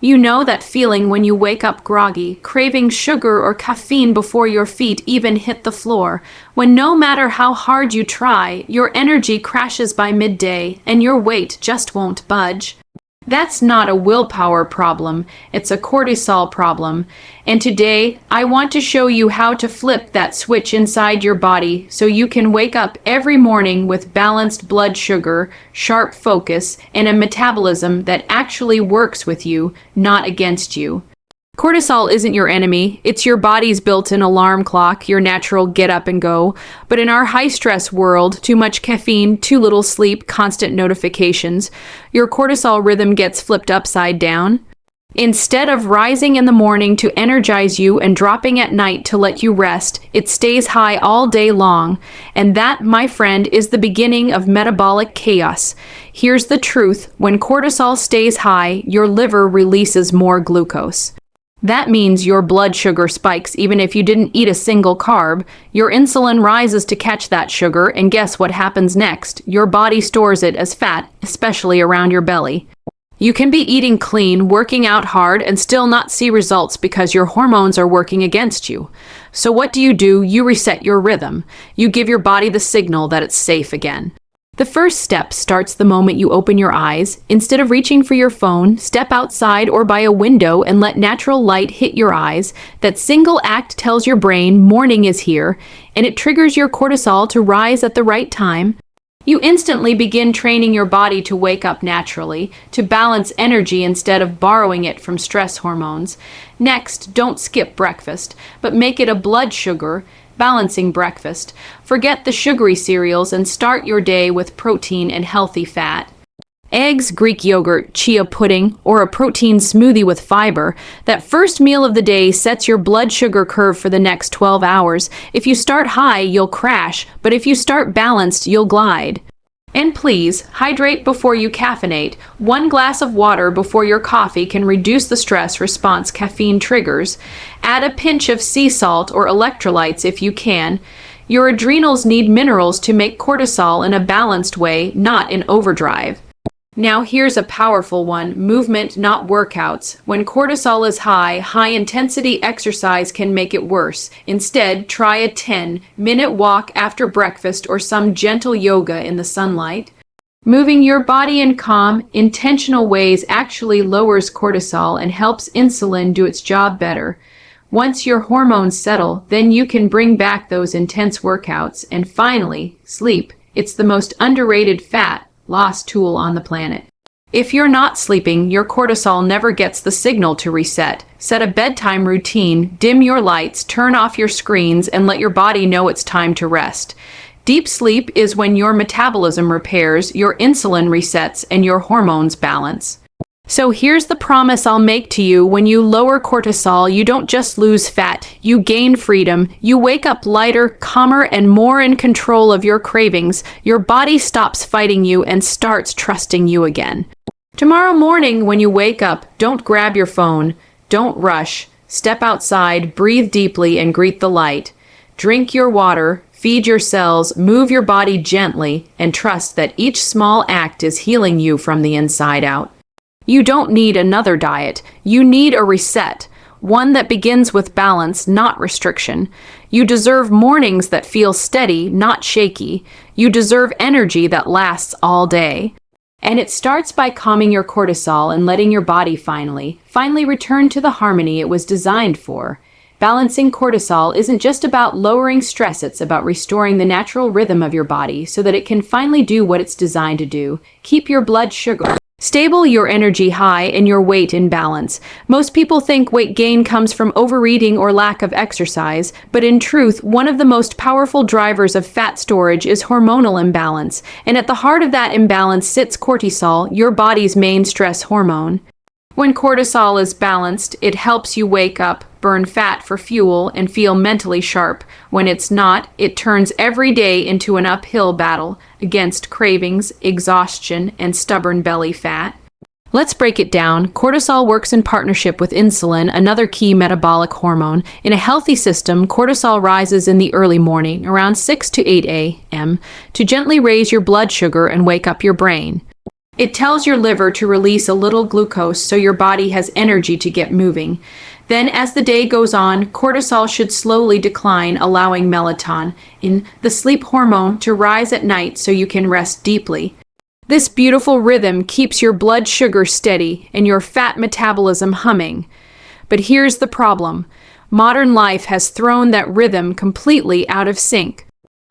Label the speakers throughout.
Speaker 1: You know that feeling when you wake up groggy, craving sugar or caffeine before your feet even hit the floor, when no matter how hard you try, your energy crashes by midday and your weight just won't budge. That's not a willpower problem, it's a cortisol problem. And today, I want to show you how to flip that switch inside your body so you can wake up every morning with balanced blood sugar, sharp focus, and a metabolism that actually works with you, not against you. Cortisol isn't your enemy. It's your body's built-in alarm clock, your natural get up and go. But in our high-stress world, too much caffeine, too little sleep, constant notifications, your cortisol rhythm gets flipped upside down. Instead of rising in the morning to energize you and dropping at night to let you rest, it stays high all day long. And that, my friend, is the beginning of metabolic chaos. Here's the truth. When cortisol stays high, your liver releases more glucose. That means your blood sugar spikes even if you didn't eat a single carb. Your insulin rises to catch that sugar, and guess what happens next? Your body stores it as fat, especially around your belly. You can be eating clean, working out hard, and still not see results because your hormones are working against you. So what do? You reset your rhythm. You give your body the signal that it's safe again. The first step starts the moment you open your eyes. Instead of reaching for your phone, step outside or by a window and let natural light hit your eyes. That single act tells your brain morning is here, and it triggers your cortisol to rise at the right time. You instantly begin training your body to wake up naturally, to balance energy instead of borrowing it from stress hormones. Next, don't skip breakfast, but make it a blood sugar balancing breakfast. Forget the sugary cereals and start your day with protein and healthy fat. Eggs, Greek yogurt, chia pudding, or a protein smoothie with fiber. That first meal of the day sets your blood sugar curve for the next 12 hours. If you start high, you'll crash, but if you start balanced, you'll glide. And please, hydrate before you caffeinate. 1 glass of water before your coffee can reduce the stress response caffeine triggers. Add a pinch of sea salt or electrolytes if you can. Your adrenals need minerals to make cortisol in a balanced way, not in overdrive. Now here's a powerful one, movement, not workouts. When cortisol is high, high-intensity exercise can make it worse. Instead, try a 10-minute walk after breakfast or some gentle yoga in the sunlight. Moving your body in calm, intentional ways actually lowers cortisol and helps insulin do its job better. Once your hormones settle, then you can bring back those intense workouts. And finally, sleep. It's the most underrated fat loss tool on the planet. If you're not sleeping, your cortisol never gets the signal to reset. Set a bedtime routine, dim your lights, turn off your screens, and let your body know it's time to rest. Deep sleep is when your metabolism repairs, your insulin resets, and your hormones balance. So here's the promise I'll make to you. When you lower cortisol, you don't just lose fat, you gain freedom. You wake up lighter, calmer, and more in control of your cravings. Your body stops fighting you and starts trusting you again. Tomorrow morning when you wake up, don't grab your phone. Don't rush. Step outside, breathe deeply, and greet the light. Drink your water, feed your cells, move your body gently, and trust that each small act is healing you from the inside out. You don't need another diet. You need a reset, one that begins with balance, not restriction. You deserve mornings that feel steady, not shaky. You deserve energy that lasts all day. And it starts by calming your cortisol and letting your body finally return to the harmony it was designed for. Balancing cortisol isn't just about lowering stress, it's about restoring the natural rhythm of your body so that it can finally do what it's designed to do. Keep your blood sugar stable, your energy high, and your weight in balance. Most people think weight gain comes from overeating or lack of exercise, but in truth, one of the most powerful drivers of fat storage is hormonal imbalance. And at the heart of that imbalance sits cortisol, your body's main stress hormone. When cortisol is balanced, it helps you wake up, burn fat for fuel, and feel mentally sharp. When it's not, it turns every day into an uphill battle against cravings, exhaustion, and stubborn belly fat. Let's break it down. Cortisol works in partnership with insulin, another key metabolic hormone. In a healthy system, cortisol rises in the early morning, around 6 to 8 a.m., to gently raise your blood sugar and wake up your brain. It tells your liver to release a little glucose so your body has energy to get moving. Then, as the day goes on, cortisol should slowly decline, allowing melatonin, the sleep hormone, to rise at night so you can rest deeply. This beautiful rhythm keeps your blood sugar steady and your fat metabolism humming. But here's the problem. Modern life has thrown that rhythm completely out of sync.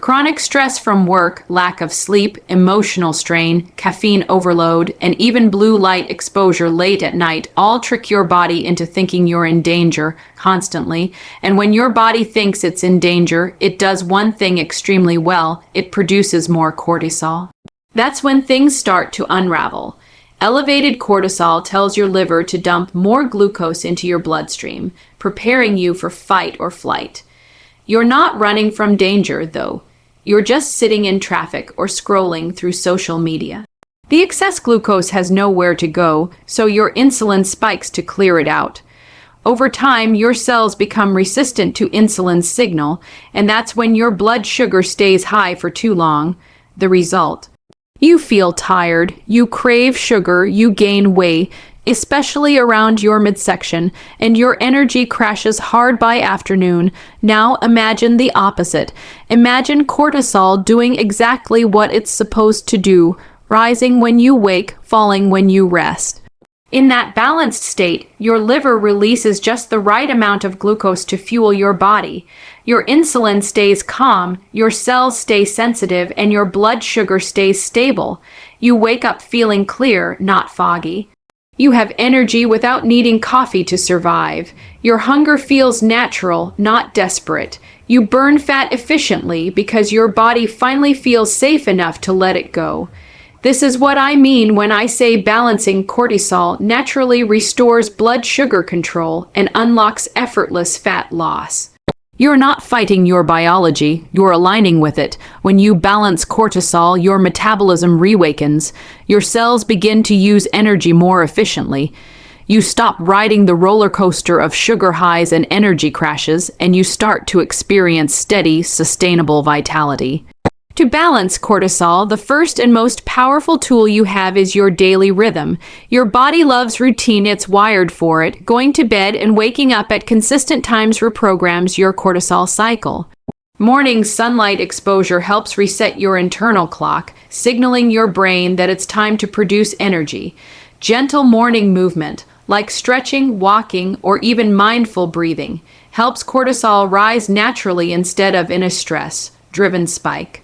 Speaker 1: Chronic stress from work, lack of sleep, emotional strain, caffeine overload, and even blue light exposure late at night all trick your body into thinking you're in danger constantly. And when your body thinks it's in danger, it does one thing extremely well: it produces more cortisol. That's when things start to unravel. Elevated cortisol tells your liver to dump more glucose into your bloodstream, preparing you for fight or flight. You're not running from danger, though. You're just sitting in traffic or scrolling through social media. The excess glucose has nowhere to go, so your insulin spikes to clear it out. Over time, your cells become resistant to insulin's signal, and that's when your blood sugar stays high for too long. The result: you feel tired, you crave sugar, you gain weight, especially around your midsection, and your energy crashes hard by afternoon. Now imagine the opposite. Imagine cortisol doing exactly what it's supposed to do, rising when you wake, falling when you rest. In that balanced state, your liver releases just the right amount of glucose to fuel your body. Your insulin stays calm, your cells stay sensitive, and your blood sugar stays stable. You wake up feeling clear, not foggy. You have energy without needing coffee to survive. Your hunger feels natural, not desperate. You burn fat efficiently because your body finally feels safe enough to let it go. This is what I mean when I say balancing cortisol naturally restores blood sugar control and unlocks effortless fat loss. You're not fighting your biology, you're aligning with it. When you balance cortisol, your metabolism reawakens. Your cells begin to use energy more efficiently. You stop riding the roller coaster of sugar highs and energy crashes, and you start to experience steady, sustainable vitality. To balance cortisol, the first and most powerful tool you have is your daily rhythm. Your body loves routine, it's wired for it. Going to bed and waking up at consistent times reprograms your cortisol cycle. Morning sunlight exposure helps reset your internal clock, signaling your brain that it's time to produce energy. Gentle morning movement, like stretching, walking, or even mindful breathing, helps cortisol rise naturally instead of in a stress-driven spike.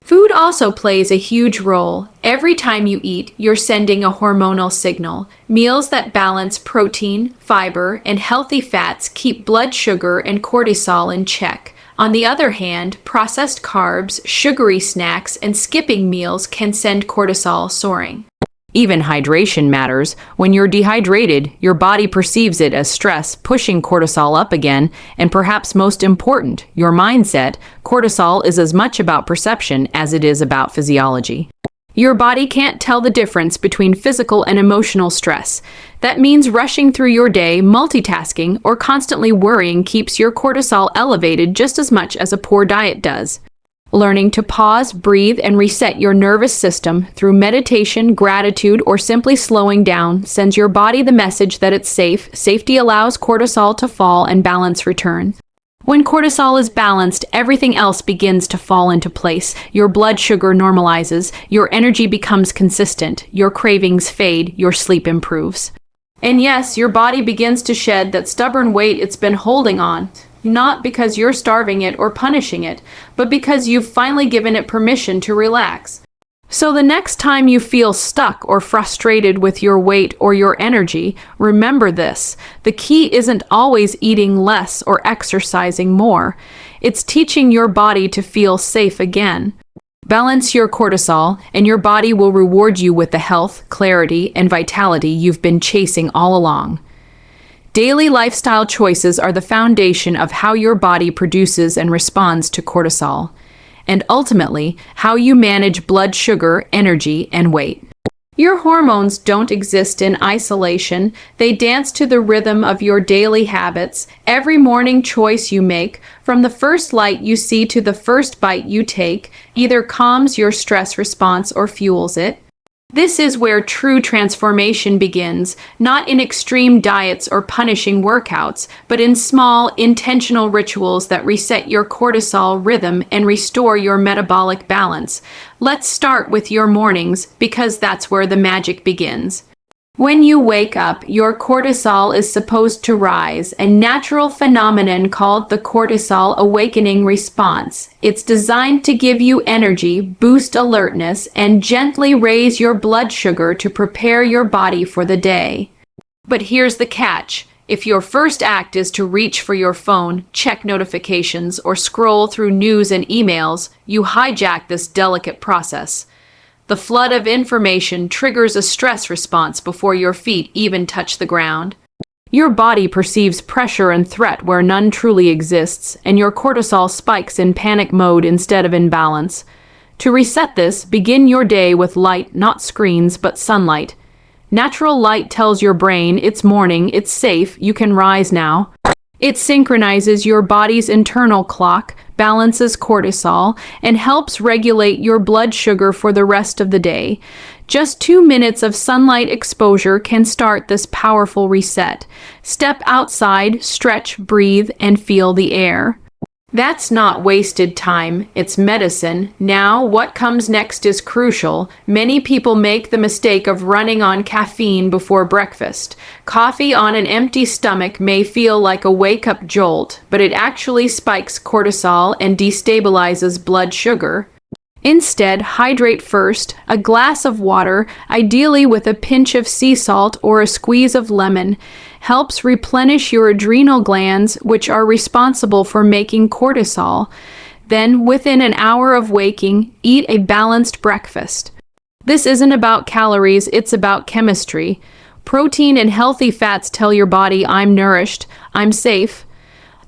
Speaker 1: Food also plays a huge role. Every time you eat, you're sending a hormonal signal. Meals that balance protein, fiber, and healthy fats keep blood sugar and cortisol in check. On the other hand, processed carbs, sugary snacks, and skipping meals can send cortisol soaring. Even hydration matters. When you're dehydrated, your body perceives it as stress, pushing cortisol up again. And perhaps most important, your mindset. Cortisol is as much about perception as it is about physiology. Your body can't tell the difference between physical and emotional stress. That means rushing through your day, multitasking, or constantly worrying keeps your cortisol elevated just as much as a poor diet does. Learning to pause, breathe, and reset your nervous system through meditation, gratitude, or simply slowing down sends your body the message that it's safe. Safety allows cortisol to fall and balance returns. When cortisol is balanced, everything else begins to fall into place. Your blood sugar normalizes, your energy becomes consistent, your cravings fade, your sleep improves. And yes, your body begins to shed that stubborn weight it's been holding on. Not because you're starving it or punishing it, but because you've finally given it permission to relax. So the next time you feel stuck or frustrated with your weight or your energy, remember this: the key isn't always eating less or exercising more. It's teaching your body to feel safe again. Balance your cortisol, and your body will reward you with the health, clarity, and vitality you've been chasing all along. Daily lifestyle choices are the foundation of how your body produces and responds to cortisol, and ultimately, how you manage blood sugar, energy, and weight. Your hormones don't exist in isolation. They dance to the rhythm of your daily habits. Every morning choice you make, from the first light you see to the first bite you take, either calms your stress response or fuels it. This is where true transformation begins, not in extreme diets or punishing workouts, but in small, intentional rituals that reset your cortisol rhythm and restore your metabolic balance. Let's start with your mornings, because that's where the magic begins. When you wake up, your cortisol is supposed to rise, a natural phenomenon called the cortisol awakening response. It's designed to give you energy, boost alertness, and gently raise your blood sugar to prepare your body for the day. But here's the catch. If your first act is to reach for your phone, check notifications, or scroll through news and emails, you hijack this delicate process. The flood of information triggers a stress response before your feet even touch the ground. Your body perceives pressure and threat where none truly exists, and your cortisol spikes in panic mode instead of in balance. To reset this, begin your day with light, not screens, but sunlight. Natural light tells your brain it's morning, it's safe, you can rise now. It synchronizes your body's internal clock, balances cortisol, and helps regulate your blood sugar for the rest of the day. Just 2 minutes of sunlight exposure can start this powerful reset. Step outside, stretch, breathe, and feel the air. That's not wasted time, it's medicine. Now, what comes next is crucial. Many people make the mistake of running on caffeine before breakfast. Coffee on an empty stomach may feel like a wake-up jolt, but it actually spikes cortisol and destabilizes blood sugar. Instead, hydrate first. A glass of water, ideally with a pinch of sea salt or a squeeze of lemon, helps replenish your adrenal glands, which are responsible for making cortisol. Then, within an hour of waking, eat a balanced breakfast. This isn't about calories, it's about chemistry. Protein and healthy fats tell your body, I'm nourished, I'm safe.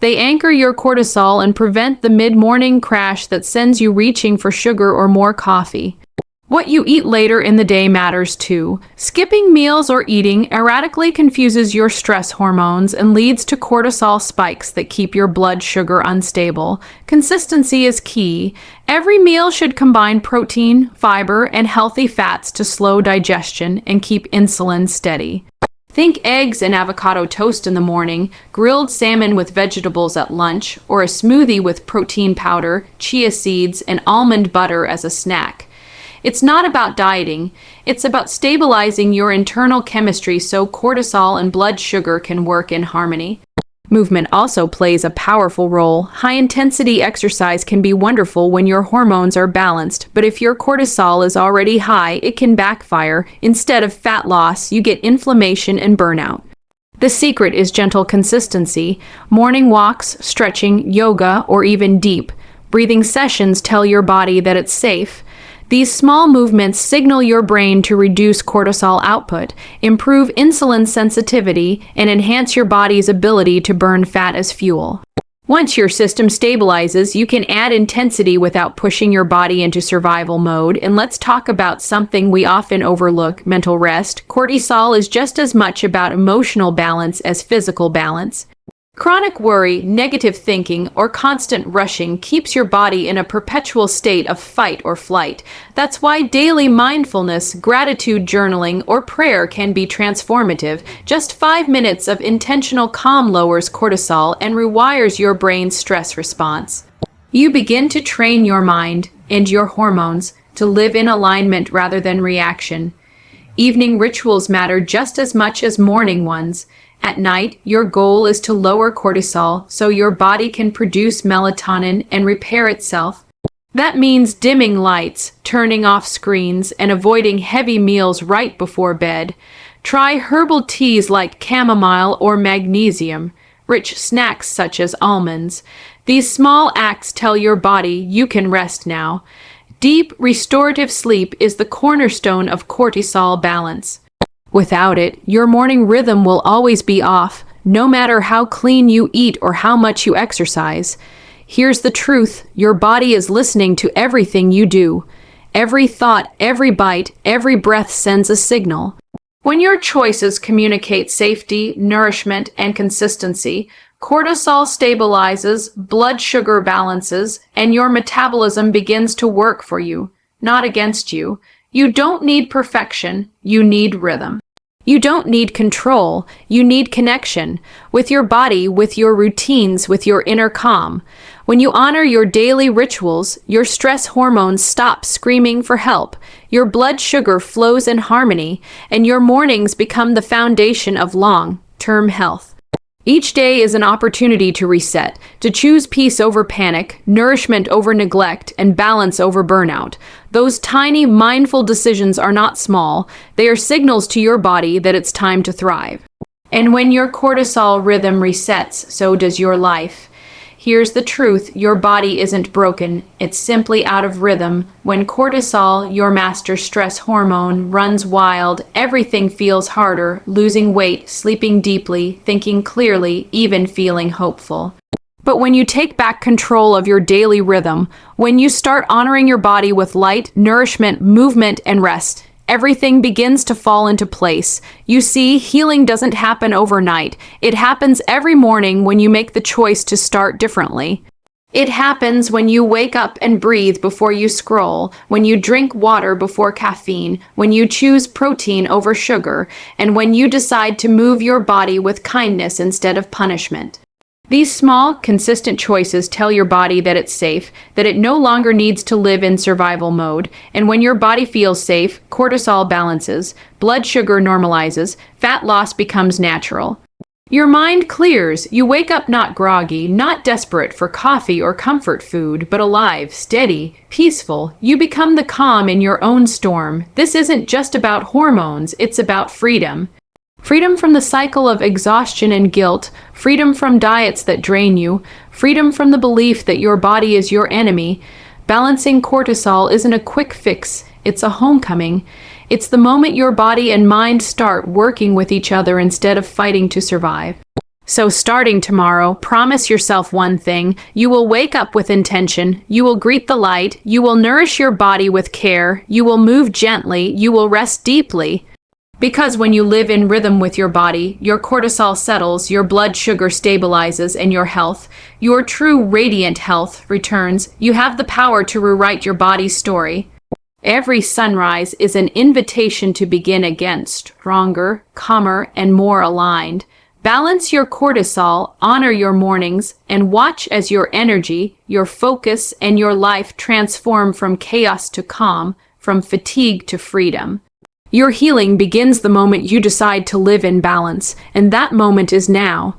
Speaker 1: They anchor your cortisol and prevent the mid-morning crash that sends you reaching for sugar or more coffee. What you eat later in the day matters too. Skipping meals or eating erratically confuses your stress hormones and leads to cortisol spikes that keep your blood sugar unstable. Consistency is key. Every meal should combine protein, fiber, and healthy fats to slow digestion and keep insulin steady. Think eggs and avocado toast in the morning, grilled salmon with vegetables at lunch, or a smoothie with protein powder, chia seeds, and almond butter as a snack. It's not about dieting, it's about stabilizing your internal chemistry so cortisol and blood sugar can work in harmony. Movement also plays a powerful role. High-intensity exercise can be wonderful when your hormones are balanced, but if your cortisol is already high, it can backfire. Instead of fat loss, you get inflammation and burnout. The secret is gentle consistency. Morning walks, stretching, yoga, or even deep breathing sessions tell your body that it's safe. These small movements signal your brain to reduce cortisol output, improve insulin sensitivity, and enhance your body's ability to burn fat as fuel. Once your system stabilizes, you can add intensity without pushing your body into survival mode. And let's talk about something we often overlook: mental rest. Cortisol is just as much about emotional balance as physical balance. Chronic worry, negative thinking, or constant rushing keeps your body in a perpetual state of fight or flight. That's why daily mindfulness, gratitude journaling, or prayer can be transformative. Just 5 minutes of intentional calm lowers cortisol and rewires your brain's stress response. You begin to train your mind and your hormones to live in alignment rather than reaction. Evening rituals matter just as much as morning ones. At night, your goal is to lower cortisol so your body can produce melatonin and repair itself. That means dimming lights, turning off screens, and avoiding heavy meals right before bed. Try herbal teas like chamomile or magnesium, rich snacks such as almonds. These small acts tell your body you can rest now. Deep, restorative sleep is the cornerstone of cortisol balance. Without it, your morning rhythm will always be off, no matter how clean you eat or how much you exercise. Here's the truth: your body is listening to everything you do. Every thought, every bite, every breath sends a signal. When your choices communicate safety, nourishment, and consistency, cortisol stabilizes, blood sugar balances, and your metabolism begins to work for you, not against you. You don't need perfection, you need rhythm. You don't need control, you need connection with your body, with your routines, with your inner calm. When you honor your daily rituals, your stress hormones stop screaming for help, your blood sugar flows in harmony, and your mornings become the foundation of long-term health. Each day is an opportunity to reset, to choose peace over panic, nourishment over neglect, and balance over burnout. Those tiny, mindful decisions are not small. They are signals to your body that it's time to thrive. And when your cortisol rhythm resets, so does your life. Here's the truth, your body isn't broken, it's simply out of rhythm. When cortisol, your master stress hormone, runs wild, everything feels harder, losing weight, sleeping deeply, thinking clearly, even feeling hopeful. But when you take back control of your daily rhythm, when you start honoring your body with light, nourishment, movement, and rest, everything begins to fall into place. You see, healing doesn't happen overnight. It happens every morning when you make the choice to start differently. It happens when you wake up and breathe before you scroll, when you drink water before caffeine, when you choose protein over sugar, and when you decide to move your body with kindness instead of punishment. These small, consistent choices tell your body that it's safe, that it no longer needs to live in survival mode, and when your body feels safe, cortisol balances, blood sugar normalizes, fat loss becomes natural. Your mind clears. You wake up not groggy, not desperate for coffee or comfort food, but alive, steady, peaceful. You become the calm in your own storm. This isn't just about hormones, it's about freedom. Freedom from the cycle of exhaustion and guilt, freedom from diets that drain you, freedom from the belief that your body is your enemy. Balancing cortisol isn't a quick fix, it's a homecoming. It's the moment your body and mind start working with each other instead of fighting to survive. So starting tomorrow, promise yourself one thing. You will wake up with intention, you will greet the light, you will nourish your body with care, you will move gently, you will rest deeply. Because when you live in rhythm with your body, your cortisol settles, your blood sugar stabilizes, and your true radiant health returns. You have the power to rewrite your body's story. Every sunrise is an invitation to begin again, stronger, calmer, and more aligned. Balance your cortisol, honor your mornings, and watch as your energy, your focus, and your life transform from chaos to calm, from fatigue to freedom. Your healing begins the moment you decide to live in balance, and that moment is now.